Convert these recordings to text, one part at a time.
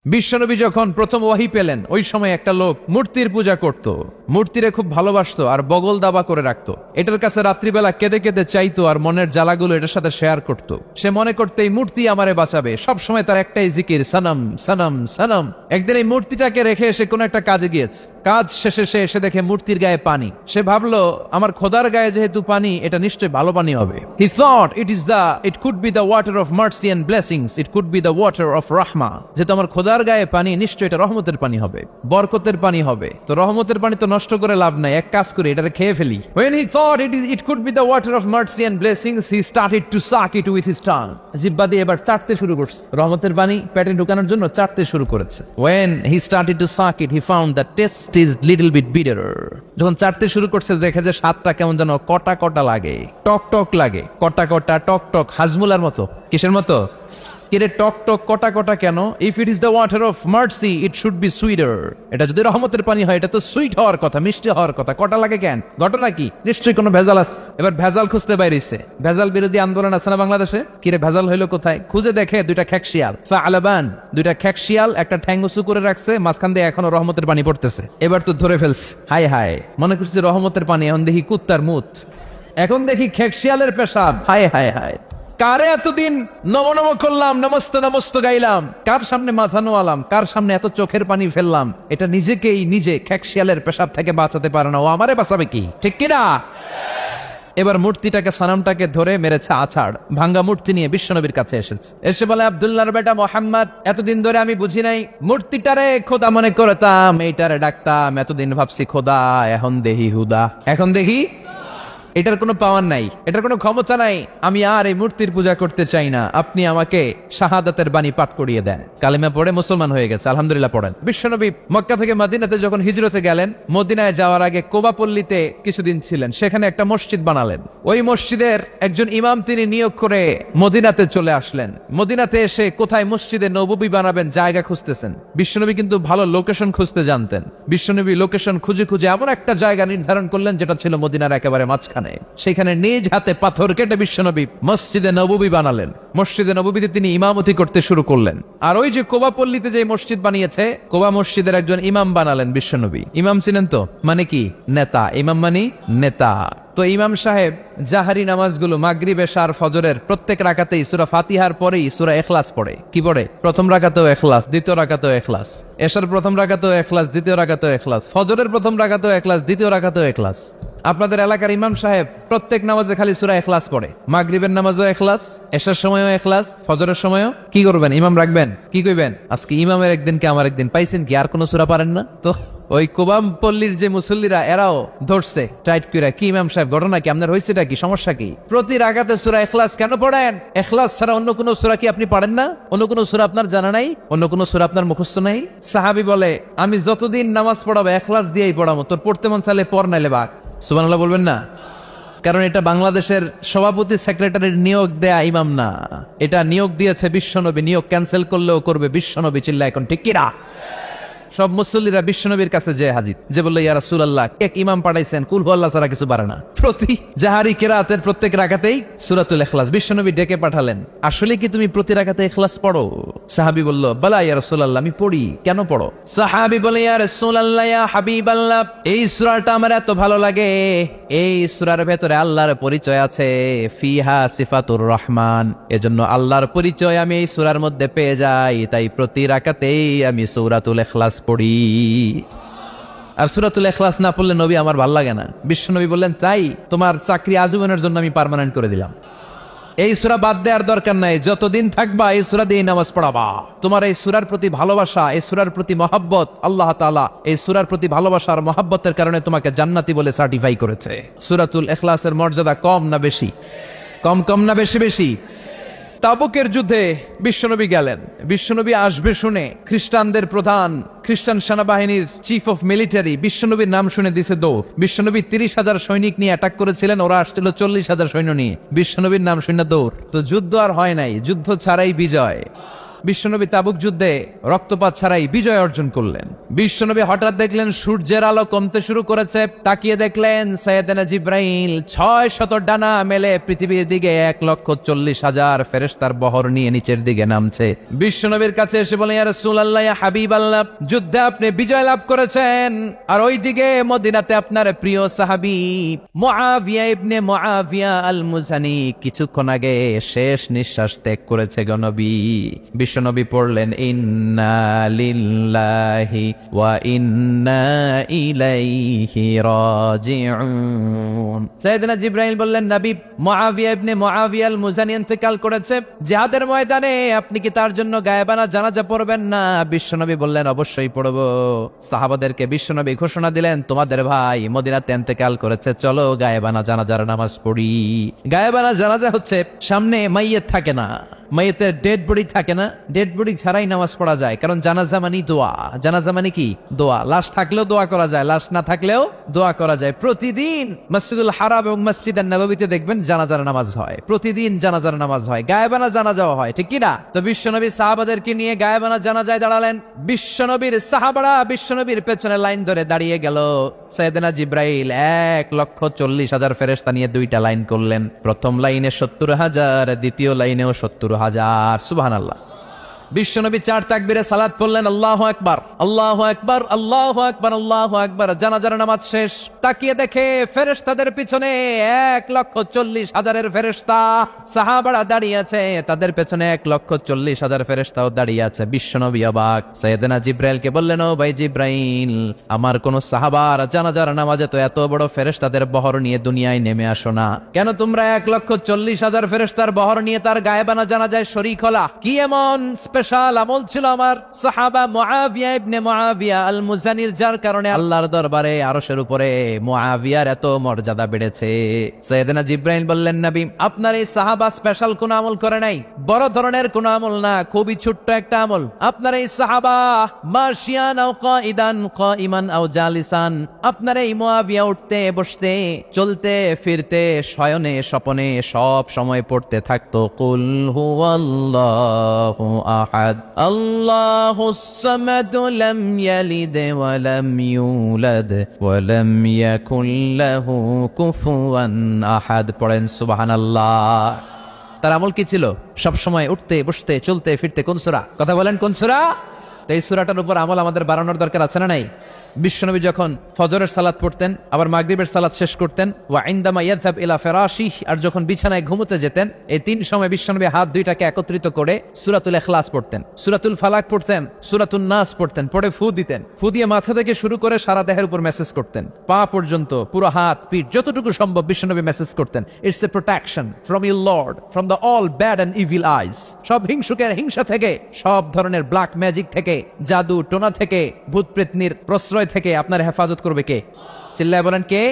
বিশ্বনবী যখন প্রথম ওয়াহি পেলেন ওই সময় একটা লোক মূর্তির পূজা করত, মূর্তিরে খুব ভালোবাসতো আর বগল দাবা করে রাখতো। এটার কাছে রাত্রিবেলা কেঁদে কেঁদে চাইতো আর মনের জ্বালাগুলো এটার সাথে শেয়ার করত। সে মনে করতে এই মূর্তি আমারে বাঁচাবে, সব সময় তার একটাই জিকির, সানাম সানাম সানাম। একদিন এই মূর্তিটাকে রেখে সে কোনো একটা কাজে গিয়েছে, কাজ শেষে সে এসে দেখে মূর্তির গায়ে পানি। সে ভাবলো আমার খোদার গায়ে যেহেতু পানি, এটা নিশ্চয়ই ভালো পানি হবে। He thought it could be the water of mercy and blessings, it could be the water of rahma. যেহেতু আমার খোদার গায়ে পানি, নিশ্চয়ই এটা রহমতের পানি হবে, বরকতের পানি হবে। তো রহমতের পানি তো নষ্ট করে লাভ নাই, এক কাজ করে এটাকে খেয়ে ফেলি। When he thought it could be the water of mercy and blessings, he started to suck it with his tongue. জিহ্বা দিয়ে এবার চাটতে শুরু করছে, রহমতের পানি পেটে ঢুকানোর জন্য চাটতে শুরু করেছে। When he started to suck it, he found the taste is little bit bitter. যখন চাটতে শুরু করছে দেখে যে স্বাদটা কেমন যেন কটা কটা লাগে, টক টক লাগে, কটা কটা টক টক, হাজমুলার মতো। কিসের মতো? কিরে টক টক কটা কটা কেন? If it is the water of mercy it should be sweeter. এটা যদি রহমতের পানি হয় এটা তো সুইট হওয়ার কথা, মিষ্টি হওয়ার কথা, কটা লাগে কেন? ঘটনা কি? নিশ্চয়ই কোনো ভেজাল আছে। এবার ভেজাল খুঁজতে বাইরেছে, ভেজাল বিরোধী আন্দোলন আছে না বাংলাদেশে? কিরে ভেজাল হইলো কোথায়? খুঁজে দেখে দুইটা খেকশিয়াল, ফাআলাবান, দুইটা খেকশিয়াল একটা ঠ্যাং উঁচু করে রাখছে, মাঝখান দিয়ে এখনো রহমতের পানি পড়তেছে। এবার তো ধরে ফেলছে, হায় হায়, মনে করছে রহমতের পানি, এখন দেখি কুত্তার মুত, এখন দেখি খেকশিয়ালের পেশাব, হায় হায় হায়। কারে এতদিন নম নম করলাম, নমস্ত নমস্ত গাইলাম, কার সামনে মাথা নোয়ালাম, কার সামনে এত চোখের পানি ফেললাম, এটা নিজেকেই নিজে খেকশিয়ালের পেশাব থেকে বাঁচাতে পারে না, ও আমারে বাঁচাবে কি? ঠিক কিনা? এবার মূর্তিটাকে, সানামটাকে ধরে মেরেছে আছাড়। ভাঙ্গা মূর্তি নিয়ে বিশ্বনবীর কাছে এসেছে, এসে বলে আব্দুল্লাহর বেটা মোহাম্মদ, এতদিন ধরে আমি বুঝি নাই মূর্তিটারে খোদা মনে করতাম, এইটারে ডাকতাম, এতদিন ভাবছি খোদা, এখন দেখি হুদা, এখন দেখি এটার কোনো পাওয়ার নাই, এটার কোনো ক্ষমতা নাই, আমি আর এই মূর্তির পূজা করতে চাই না, আপনি আমাকে শাহাদাতের বাণী পাঠ করিয়ে দেন। কালিমা পড়ে মুসলমান হয়ে গেছে, আলহামদুলিল্লাহ পড়েন। বিশ্বনবী মক্কা থেকে মদিনাতে যখন হিজরতে গেলেন, মদিনায় যাওয়ার আগে কোবাপল্লীতে কিছুদিন ছিলেন, সেখানে একটা মসজিদ বানালেন। ওই মসজিদের একজন ইমাম তিনি নিয়োগ করে মদিনাতে চলে আসলেন। মদিনাতে এসে কোথায় মসজিদে নববী বানাবেন জায়গা খুঁজতেছেন। বিশ্বনবী কিন্তু ভালো লোকেশন খুঁজতে জানতেন। বিশ্বনবী লোকেশন খুঁজে খুঁজে এমন একটা জায়গা নির্ধারণ করলেন যেটা ছিল মদিনার একেবারে মাঝখানে। সেখানে নিজ হাতে পাথর কেটে বিশ্বনবী মসজিদে নববী বানালেন। মসজিদে নববীতে তিনি ইমামতি করতে শুরু করলেন। আর ওই যে কোবাপল্লীতে যে মসজিদ বানিয়েছে, কোবা মসজিদের একজন ইমাম বানালেন বিশ্বনবী। ইমাম ছিলেন তো, মানে কি? নেতা। ইমাম মানে নেতা। তো ইমাম সাহেব জাহারি নামাজগুলো মাগরিব, এশা আর ফজরের প্রত্যেক রাকাতেই সূরা ফাতিহার পরেই সূরা ইখলাস পড়ে। কি পড়ে? প্রথম রাকাতেও ইখলাস, দ্বিতীয় রাকাতেও ইখলাস, এশার প্রথম রাকাতেও ইখলাস, দ্বিতীয় রাকাতেও ইখলাস, ফজরের প্রথম রাকাতেও ইখলাস, দ্বিতীয় রাকাতেও ইখলাস। আপনাদের এলাকার ইমাম সাহেব প্রত্যেক নামাজে খালি সূরা ইখলাস পড়ে। মাগরিবের নামাজও ইখলাস, এশার সময়ও ইখলাস, ফজরের সময়ও। কি করবেন? ইমাম রাখবেন? কি কইবেন? আজকে ইমামের একদিন কে আমার একদিন, পাইছেন কি? আর কোন সূরা পারেন না তো? ওই কোবাম পল্লীর যে মুসল্লিরা, এরাও ধরছে টাইট কইরা, কি ইমাম সাহেব ঘটনা কি? আপনার হইছেটা কি? সমস্যা কি? প্রতি রাকাতে সূরা ইখলাস কেন পড়েন? ইখলাস ছাড়া অন্য কোন সূরা কি আপনি পড়েন না? অন্য কোন সূরা আপনার জানা নাই? অন্য কোন সূরা আপনার মুখস্থ নাই? সাহাবী বলে, আমি যতদিন নামাজ পড়াবো ইখলাস দিয়েই পড়াবো, তোর পড়তে মন চাইলে পড়, নাইলে বাক। সুবহানাল্লাহ বলবেন না? কারণ এটা বাংলাদেশের সভাপতি সেক্রেটারির নিয়োগ দেয়া ইমাম না, এটা নিয়োগ দিয়েছে বিশ্বনবী। নিয়োগ ক্যান্সেল করলেও করবে বিশ্বনবী। চিল্লা এখন ঠিক কিনা? সব মুসল্লিরা বিশ্বনবীর কাছে যে হাজির, যে বললো ইয়া রাসূলুল্লাহ, এক ইমাম পাঠাইছেন, কুল হু আল্লাহ ছাড়া কিছু পারে না। প্রতি জাহারি কিরাতের প্রত্যেক রাকাতেই সূরাতুল ইখলাস। বিশ্বনবী ডেকে পাঠালেন, আসলে কি তুমি প্রতি রাকাতে ইখলাস পড়ো? সাহাবী বলল, বালা ইয়া রাসূলুল্লাহ, আমি পড়ি। কেন পড়ো? সাহাবী বলে, ইয়া রাসূলুল্লাহ, ইয়া হাবিবাল্লাহ, এই সূরাটা আমার এত ভালো লাগে, এই সূরার ভেতরে আল্লাহর পরিচয় আছে, ফিহা সিফাতুর রহমান, এজন্য আল্লাহর পরিচয় আমি এই সূরার মধ্যে পেয়ে যাই, তাই প্রতি রাকাতেই আমি সূরাতুল ইখলাস পড়ি। আর সূরাতুল ইখলাস না পড়লে নবী আমার ভাল লাগে না। বিশ্বনবী বললেন, তাই তোমার চাকরি আজীবনের জন্য আমি পার্মানেন্ট করে দিলাম। এই সূরা বাদ দেওয়ার দরকার নাই, যতদিন থাকবা এই সূরা দিয়ে নামাজ পড়াবা। তোমার এই সূরার প্রতি ভালোবাসা, এই সূরার প্রতি মহব্বত, আল্লাহ তাআলা এই সূরার প্রতি ভালোবাসা আর মহব্বতের কারণে তোমাকে জান্নাতি বলে সার্টিফাই করেছে। সূরাতুল ইখলাসের মর্যাদা কম না বেশি? কম কম না বেশি বেশি? তাবুকের যুদ্ধে বিশ্বনবী গেলেন। বিশ্বনবী আসবে শুনে খ্রিস্টানদের প্রধান, খ্রিস্টান সেনাবাহিনীর চিফ অফ মিলিটারি বিশ্বনবীর নাম শুনে দিছে দৌড়। বিশ্বনবী 30,000 সৈনিক নিয়ে অ্যাটাক করেছিলেন, ওরা আসছিল 40,000 সৈন্য নিয়ে। বিশ্বনবীর নাম শুনে দৌড়। তো যুদ্ধ আর হয় নাই, যুদ্ধ ছাড়াই বিজয়। বিশ্বনবী তাবুক যুদ্ধে রক্তপাত ছাড়াই বিজয় অর্জন করলেন। বিশ্বনবী হঠাৎ দেখলেন সূর্যের আলো কমতে শুরু করেছে। তাকিয়ে দেখলেন সাইয়েদনা জিব্রাইল 600 ডানা মেলে পৃথিবীর দিকে 1,40,000 ফেরেশতার বহর নিয়ে নিচের দিকে নামছে। বিশ্বনবীর কাছে এসে বলেন, ইয়া রাসূলুল্লাহ, ইয়া হাবিবাল্লাহ, যুদ্ধে আপনি বিজয় লাভ করেছেন, আর ওইদিকে মদিনাতে আপনার প্রিয় সাহাবী মুআবিয়া ইবনে মুআবিয়া আল মুজানি কিছুক্ষণ আগে শেষ নিঃশ্বাস ত্যাগ করেছে গো নবী। বিশ্বনবী পড়লেন, ইন্না লিল্লাহি ওয়া ইন্না ইলাইহি রাজিউন। সাইয়েদনা জিবরাইল বললেন, নবী, মুআবিয়া ইবনে মুআবিয়া আল মুজানি ইন্তেকাল করেছে জিহাদের ময়দানে, আপনি কি তার জন্য গায়েবানা জানাজা পড়বেন না? বিশ্বনবী বললেন, অবশ্যই পড়ব। সাহাবাদেরকে বিশ্বনবী ঘোষণা দিলেন, তোমাদের ভাই মদিনাতে ইন্তেকাল করেছে, চলো গায়েবানা জানাজার নামাজ পড়ি। গায়েবানা জানাজা হচ্ছে সামনে মাইয়িত থাকে না, মাইয়িতের ডেড বডি থাকে না, ডেড বডি ছাড়াই নামাজ পড়া যায়, কারণ জানাজা মানে দোয়া। জানাজা মানে কি? দোয়া। লাশ থাকলেও দোয়া করা যায়, লাশ না থাকলেও দোয়া করা যায়। প্রতিদিন মসজিদুল হারাম এবং মসজিদুন নববীতে দেখবেন জানাজার নামাজ হয়, প্রতিদিন জানাজার নামাজ হয়, গায়েবানা জানাজাও হয়, ঠিক কি না? তো বিশ্বনবী সাহাবাদেরকে নিয়ে গায়েবানা জানাজায় দাঁড়ালেন। বিশ্বনবীর সাহাবারা বিশ্বনবীর পেছনে লাইন ধরে দাঁড়িয়ে গেল। সাইয়েদনা জিব্রাইল 1,40,000 ফেরেশতা নিয়ে 2টা লাইন করলেন। প্রথম লাইনে 70,000, দ্বিতীয় লাইনেও 70,000। সুবহানাল্লাহ। বিশ্বনবী 4 তাকবীরে সালাত পড়লেন, আল্লাহু আকবার, আল্লাহু আকবার, আল্লাহু আকবার, আল্লাহু আকবার। জানাজার নামাজ শেষ। তাকিয়ে দেখে ফেরেশতাদের পিছনে 1,40,000 ফেরেশতা, সাহাবারা দাঁড়িয়ে আছে, তাদের পেছনে 1,40,000 ফেরেশতাও দাঁড়িয়ে আছে। বিশ্বনবী অবাক। সাইয়েদনা জিব্রাইলকে বললেন, ও ভাই জিব্রাইল, আমার কোন সাহাবার জানাজার নামাজে তো এত বড় ফেরেশতাদের বহর নিয়ে দুনিয়ায় নেমে আসো না, কেন তোমরা 1,40,000 ফেরেশতার বহর নিয়ে তার গায়েবানা জানাজায় শরীক হলা? কি এমন স্পেশাল আমল ছিল আমার সাহাবা মুআবিয়া ইবনে মুআবিয়া আল মুজানির, যার কারণে আল্লাহর দরবারে আরশের উপরে মুআবিয়ার এত মর্যাদা বেড়েছে? সাইয়েদনা জিব্রাইল বললেন, নবী, আপনার এই সাহাবা স্পেশাল কোন আমল করে নাই, বড় ধরনের কোন আমল না, খুবই ছোট্ট একটা আমল। আপনার এই সাহাবা মাশিয়ান আও কাইদান, কাইমান আও জালিসান, আপনার এই মুআবিয়া উঠতে বসতে, চলতে ফিরতে, শয়নে স্বপনে সব সময় পড়তে থাকতো, কুল হুয়াল্লাহু আহাদ, আল্লাহুস সামাদ, লাম ইয়ালিদ ওয়া লাম ইউলাদ ওয়া লাম ইয়াকুল লাহু কুফুয়ান আহাদ। পড়েন সুবহানাল্লাহ। তার আমল কি ছিল? সব সময় উঠতে বসতে চলতে ফিরতে। কোন সূরা? কথা বলেন, কোন সূরা? তো এই সূরাটার উপর আমল আমাদের বাড়ানোর দরকার আছে না নাই? বিশ্বনবী যখন ফজরের সালাত পড়তেন, আবার মাগরিবের সালাত শেষ করতেন, ওয়া ইনদামা ইয়াযহাব ইলা ফিরাশিহি, আর যখন বিছানায় ঘুমোতে যেতেন, এই 3 সময় বিশ্বনবী হাত 2টাকে একত্রিত করে সূরাতুল ইখলাস পড়তেন, সূরাতুল ফালাক পড়তেন, সূরাতুন নাস পড়তেন, পড়ে ফু দিতেন। ফু দিয়ে মাথা থেকে শুরু করে সারা দেহের উপর মেসেজ করতেন, পা পর্যন্ত, পুরো হাত পিঠ যতটুকু সম্ভব বিশ্বনবী মেসেজ করতেন, it's a protection from your lord, from the all bad and evil eyes. সব হিংসুকের হিংসা থেকে, সব ধরনের ব্ল্যাক ম্যাজিক থেকে, জাদু টোনা থেকে, ভূত প্রেতনির প্রশ্রয় থেকে আপনার হেফাজত করবে কে? চিল্লায় বলেন, কে?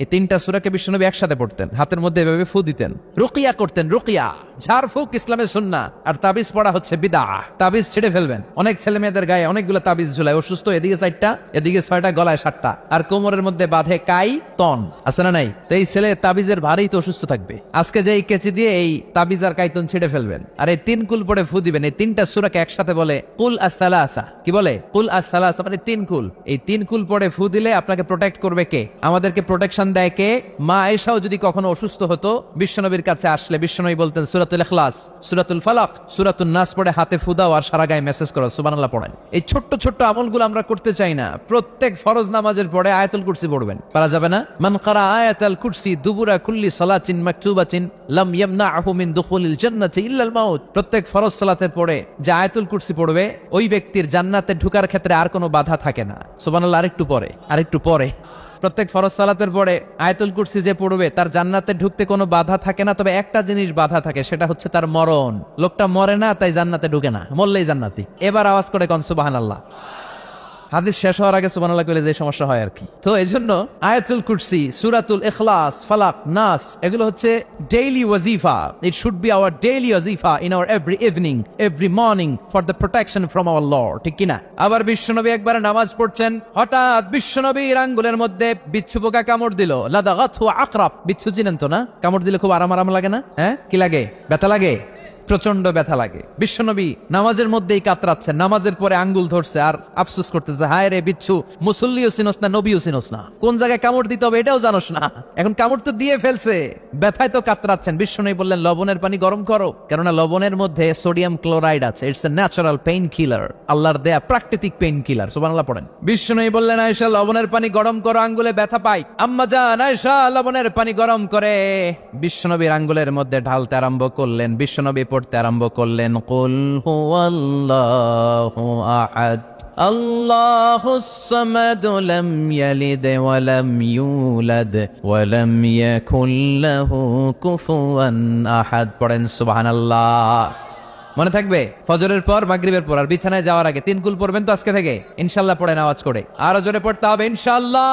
এই 3টা সূরাকে বিশ্বনবী একসাথে পড়তেন, হাতের মধ্যে এভাবে ফু দিতেন, রুকিয়া করতেন। রুকিয়া, ঝাড়ফুঁক ইসলামের সুন্নাহ, আর তাবিজ পড়া হচ্ছে বিদআহ। তাবিজ ছেড়ে ফেলবেন। অনেক ছেলে মেয়েদের গায়ে অনেকগুলো তাবিজ ঝুলায়, অসুস্থ, এদিকে 4টা, এদিকে 6টা, গলায় 7টা, আর কোমরের মধ্যে বাঁধে কাই তন, আছে না নাই? তো এই ছেলে তাবিজের ভারেই তো অসুস্থ থাকবে। আজকে যে এই কেচি দিয়ে এই তাবিজ আর কাইতন ছেড়ে ফেলবেন, আর এই 3 কুল পড়ে ফু দিবেন। এই 3টা সূরাকে একসাথে বলে কুল আস-সালাসা। কি বলে? কুল আস-সালাসা, মানে 3 কুল। এই 3 কুল পড়ে ফু দিলে আপনাকে প্রোটেক্ট করবে কে? আমাদেরকে প্রোটেকশন দেয় কে? মা আয়েশাও যদি কখনো অসুস্থ হতো, বিশ্বনবীর কাছে আসলে বিশ্বনবী বলতেন সূরাতুল ইখলাস, সূরাতুল ফালাক, সূরাতুন নাস পড়ে হাতে ফু দাও আর সারা গায়ে মেসেজ করো, সুবহানাল্লাহ পড়েন। এই ছোট্ট ছোট্ট আমলগুলো আমরা করতে চাই না। প্রত্যেক ফরজ নামাজের পরে আয়াতুল কুরসি পড়বেন, পারা যাবে না? মান ক্বারা আয়াতুল কুরসি দুবুরা কুল্লি সালাতিন মাকতুবাতিন লাম ইয়ামনাহু মিন দুখুলিল জান্নাতি ইল্লাল মাউত। প্রত্যেক ফরজ সালাতের পরে যে আয়াতুল কুরসি পড়বে, ওই ব্যক্তির জান্নাতে ঢোকার ক্ষেত্রে আর কোনো বাধা থাকে না। সুবহানাল্লাহ। আরেকটু পরে প্রত্যেক ফরজ সালাতের পরে আয়াতুল কুরসি যে পড়বে, তার জান্নাতে ঢুকতে কোনো বাধা থাকে না, তবে একটা জিনিস বাধা থাকে, সেটা হচ্ছে তার মরণ। লোকটা মরে না, তাই জান্নাতে ঢুকে না, মরলেই জান্নাতি। এবার আওয়াজ করে কোন সুবহানাল্লাহ। হাদিস শেষ হওয়ার আগে সুবহানাল্লাহ কইলে যে সমস্যা হয় আর কি। তো এজন্য আয়াতুল কুরসি, সূরাতুল ইখলাস, ফালাক, নাস, এগুলো হচ্ছে ডেইলি ওয়াজিফা। It should be our daily ওয়াজিফা in our every evening, every morning, for the protection from our lord, ঠিক কি না? আবার বিশ্বনবী একবার নামাজ পড়ছেন, হঠাৎ বিশ্বনবীর আঙ্গুলের মধ্যে বিচ্ছু পোকা কামড় দিল। লাদাগাতহু আকরাব। বিচ্ছু চিনেন তো না? কামড় দিলে খুব আরাম লাগে না? হ্যাঁ, কি লাগে? ব্যথা লাগে? প্রচন্ড ব্যথা লাগে। বিশ্বনবী নামাজের মধ্যেই কাতরাচ্ছেন, নামাজের পরে আঙ্গুল ধরছে আর আফসোস করতেছে, হায় রে বিচ্ছু, মুসল্লিও চিনোস না, নবীও চিনোস না, কোন জায়গায় কামড় দিতে হবে এটাও জানোস না, এখন কামড় তো দিয়ে ফেলছে, ব্যথায় তো কাতরাচ্ছেন। বিশ্বনবী বললেন লবণের পানি গরম করো, কেননা লবণের মধ্যে সোডিয়াম ক্লোরাইড আছে, it's a natural pain killer, আল্লাহর দেয়া প্রাকৃতিক পেইন কিলার। সুবহানাল্লাহ পড়েন। বিশ্বনবী বললেন আয়েশা লবণের পানি গরম করো, আঙ্গুলে ব্যথা পাই। আম্মা জান আয়েশা লবণের পানি গরম করে বিশ্বনবীর আঙ্গুলের মধ্যে ঢালতে আরম্ভ করলেন। বিশ্বনবী পড়তে আরম্ভ করলেন, কুল হুয়াল্লাহু আহাদ আল্লাহুস সামাদ লাম ইয়ালিদ ওয়া লাম ইউলাদ ওয়া লাম ইয়াকুল লাহু কুফুয়ান আহাদ। পড়েন সুবহানাল্লাহ। মনে থাকবে ফজরের পর, মাগরিবের পর আর বিছানায় যাওয়ার আগে 3 কুল পড়বেন তো আজকে থেকে ইনশাআল্লাহ। পড়েন আওয়াজ করে, আরো জোরে পড়তে হবে ইনশাআল্লাহ।